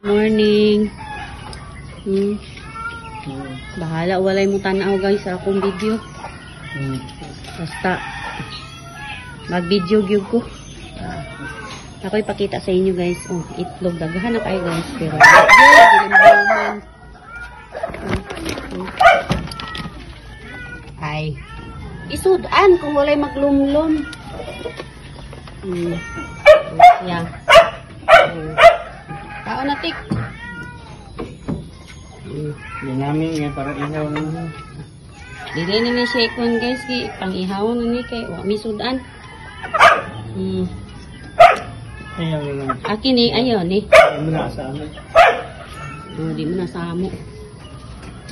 Morning. Bahala, walay mo tanaw guys sa akong video. Basta mag-video gyud ko. Ako ipakita sa inyo guys. Oh, itlog daghan na kayo guys, pero ay isudan kung walay maglumlom. Yeah. Tao na tik. Namin nga para ihaw na. Dili na ni shake on guys, ki pang ihaw na ni kay wa mi sudan. Ayaw na. Akin ni ayo ni. Hindi mo na sa amin. Di mo na sa amo.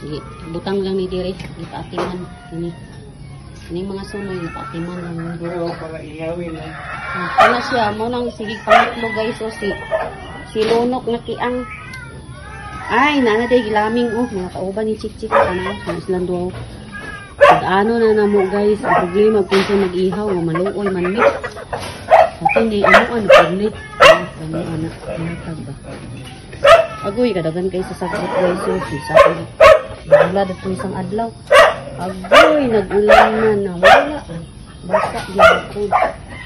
Sige, butang lang ni dire, gipaatiman ini. Ini mga sunoy gipaatiman lang. Pero para ihawin na. Kana siya mo nang sige pangatlo guys, so si Lunok na kiang. Ay, nana day gilaming oh, mga kauban ni Chik-Chik kana sa island duaw. Pag-ano na namo guys, ang problema kung sa mag-ihaw, maluoy man ni. Atin ni ano paglit. Ano anak, matag ba. Agoy kadagan kay sa sagot guys, so sa akin. Wala dito isang adlaw. Agoy nag-ulan na wala. Basta gyapon.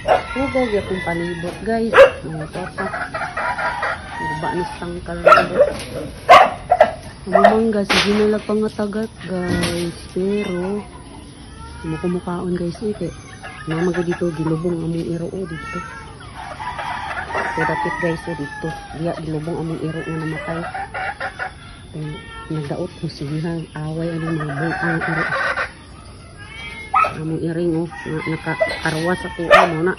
Huwag gyapon palibot guys. Mga tata. Ba na tangkal ang mangga, sige na lang pangatagat guys, pero kumukumukaon guys ito namaga dito, gilubong among iro dito pedapit guys dito, diya gilubong among iro na namatay nagdaot mo siya away anong mga buang iro among iring nakakarwa sa tuwa mo na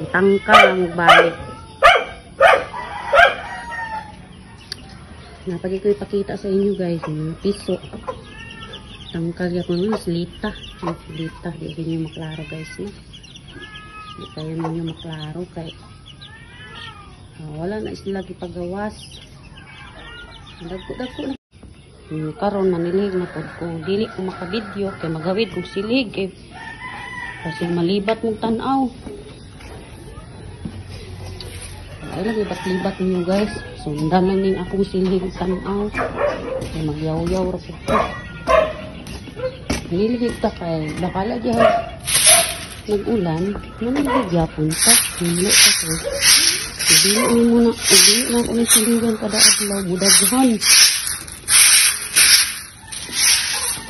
itangkal ang balik. Napagi ko ipakita sa inyo guys, yung piso. Tangkal yapon mo, silita. Silita, di nyo maklaro guys. Di kayo nyo maklaro kay wala na sila ipagawas. Dagko na. Karon manilig na po ko. Dili ko makabidyo kay magawid kong silig. Kasi malibat mong tanaw. Ay lang libat-libat ninyo guys. Sundan lang ning akong silig tanaw. Kaya magyaw-yaw ra po. Niligid ta kay bakala diha nag-ulan, manilig yapon ta. Dili ta ko. Dili mo na ako ng siligan kada adlaw budaghan.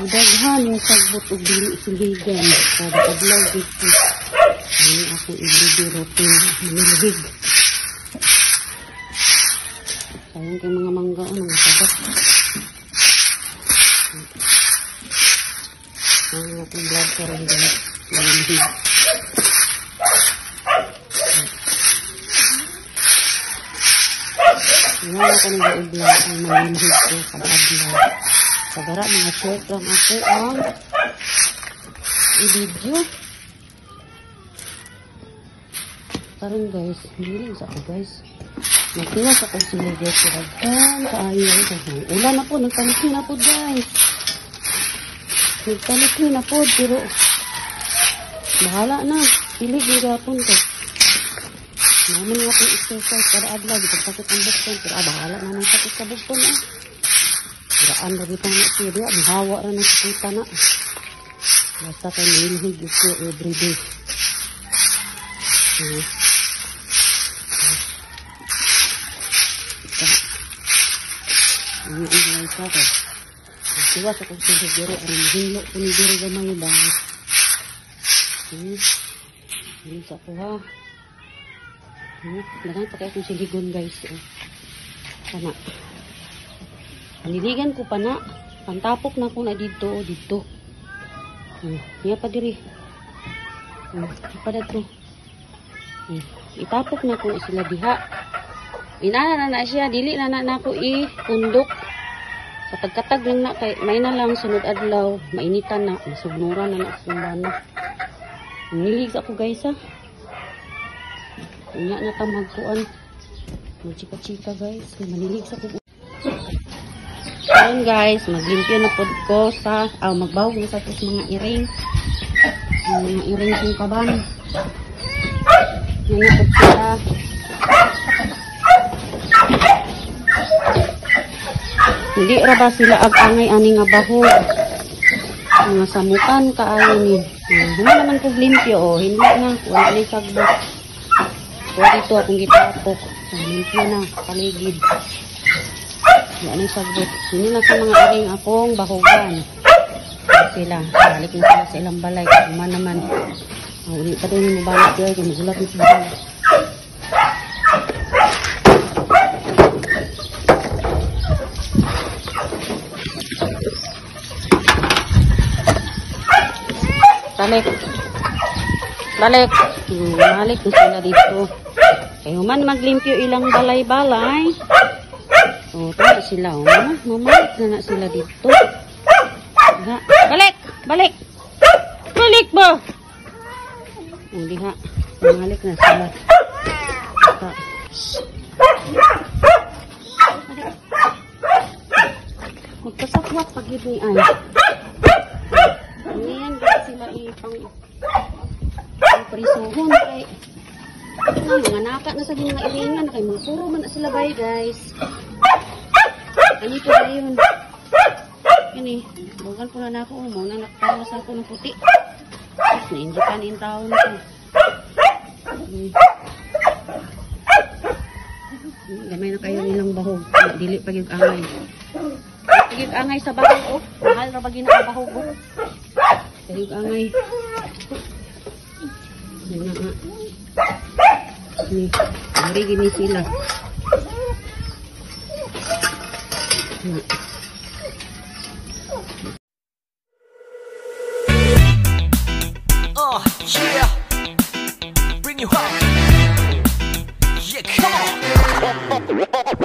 Budaghan yung sagbot og dili siligan kada adlaw dito. Ini ako everyday routine manilig. Sayang kay mga mangga mga sabat. Ang ating vlog sa rin dyan. Malimhig. Ngayon ako nag-i-vlog ang malimhig ko kada adlaw. Sagara mga short lang ako ang i-video. Karon guys, hindi sa ako guys. Nagtiwas ako sila guys. Kiragan, kaayaw. Ulan na po, nagtalitin na po guys. Nagtalitin na po, pero bahala na. Pilig yung gapon ko. Naman nga po exercise para adlaw. Di pagkakit ang bukton. Pero bahala na ng sakit sa bukton. Piraan na dito na siya. Mahawa na ng sakita na. Basta kayo nilihig ito everyday. Ini ingin saya. Tiwas ako sa siguro ang hinlo ko ni diri gamay ba. Ini sa ko ha. Dagan pa kay ko siligon guys. Sana. Niligan ko pa na. Pantapok na ko na dito. Niya pa diri. Ipada to. Itapok na ko sila diha. Inana na siya, dili na ako i-undok. Sa tagkatag lang na, kay may na lang sunod adlaw, mainitan na, masugnuran na sumbana. Nilig ako guys ha. Unya na tamagkuan. Magchika-chika guys, manilig sa ko. Ayun guys, maglimpyo na pod ko sa, magbawag na sa mga iring. Mga iring kong kaban. Yan na pod sila. Hindi ra ba sila ag-angay ani nga bahog. Mga samukan kaayo ni. Wala naman kog limpyo oh, hindi na wala ni sagbot. So dito akong gitapok. Limpyo na paligid. Wala ni sagbot. Sini na sa mga aring akong bahogan. Sila, balik na sila sa ilang balay. Kuma naman. Uli pa doon yung mabalik yun. Kung magulat na sila. Balik. Balik. Balik na sila dito. Kayo man maglimpyo ilang balay-balay. O, tama sila. O, mamalik na sila dito. Diha. Balik! Balik! Balik ba? O, diha. Mamalik na sila. Baka. Magpasapwat pag-ibig ni ay. Ngayon guys sila ipang prisuhon kay mga nakat na sa mga iringan kay mga puro man na sila bay guys. Ganito na yun. Ini, bukan po na ako mo na nakapalasan ko ng puti. Tapos naindikan yung tao na ko. Gamay na kayo nilang bahog. Dili pag yung angay. Pag yung angay sa bahog, oh. Mahal na pag yung bahog, oh. Pag yung angay. Yan na nga. Ini, marigin ni sila. Yeah, bring you home. Yeah, come on.